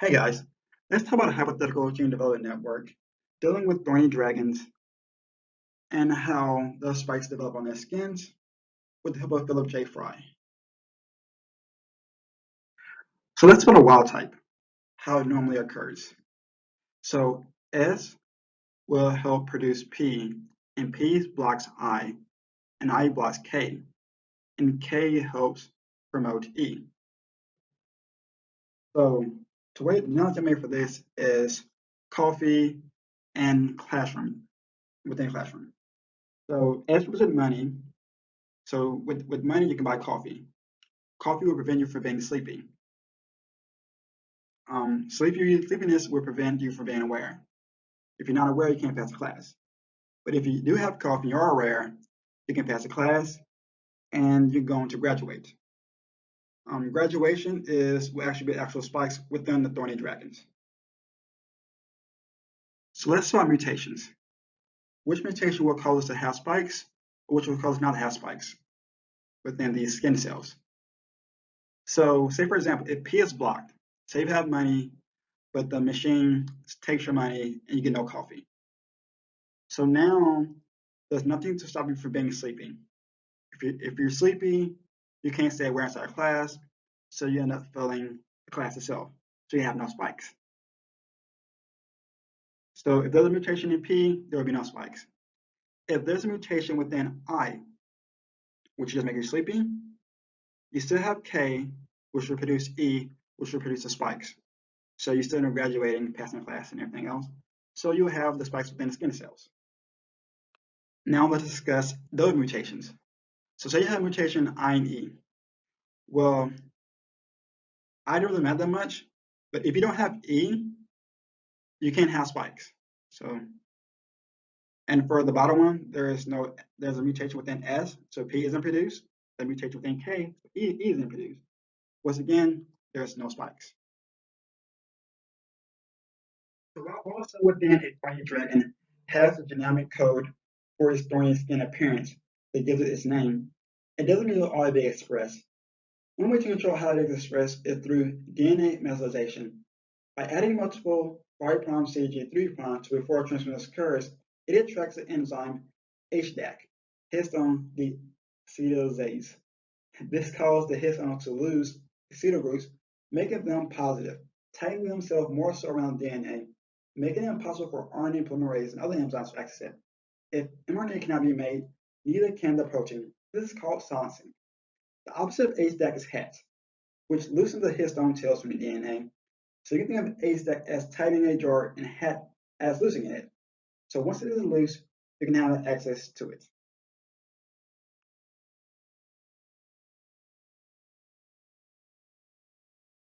Hey guys, let's talk about a hypothetical gene development network dealing with thorny dragons and how those spikes develop on their skins with the help of Philip J. Fry. So let's talk about a wild type, how it normally occurs. So S will help produce P, and P blocks I, and I blocks K, and K helps promote E. So the way the analogy I made for this is coffee and classroom, within a classroom. So S represents money. So with money, you can buy coffee. Coffee will prevent you from being sleepy. Sleepiness will prevent you from being aware. If you're not aware, you can't pass a class. But if you do have coffee and you're aware, you can pass a class and you're going to graduate. Graduation will actually be actual spikes within the thorny dragons. So let's start mutations. Which mutation will cause us to have spikes, or which will cause us not to have spikes within these skin cells? So say for example, if P is blocked, say you have money, but the machine takes your money and you get no coffee. So now there's nothing to stop you from being sleepy. If you're sleepy, you can't stay aware inside class, so you end up failing the class itself. So you have no spikes. So if there's a mutation in P, there will be no spikes. If there's a mutation within I, which just makes you sleepy, you still have K, which will produce E, which will produce the spikes. So you still end up graduating, passing the class, and everything else. So you have the spikes within the skin cells. Now let's discuss those mutations. So say you have a mutation I and E. Well, I don't really matter that much, but if you don't have E, you can't have spikes. So, and for the bottom one, there's a mutation within S, so P isn't produced. The mutation within K, so E isn't produced. Once again, there's no spikes. So while also within a thorny dragon has a genomic code for its thorny skin appearance that gives it its name, it doesn't mean it'll always be expressed. One way to control how it is expressed is through DNA methylation. By adding multiple Y prime CG3 primes before transcription occurs, it attracts the enzyme HDAC, histone deacetylase. This causes the histone to lose acetyl groups, making them positive, tightening themselves more so around DNA, making it impossible for RNA polymerase and other enzymes to access it. If mRNA cannot be made, neither can the protein. This is called silencing. The opposite of HDAC is HET, which loosens the histone tails from the DNA. So you can think of HDAC as tightening a jar and HET as loosening it. So once it is loose, you can have access to it.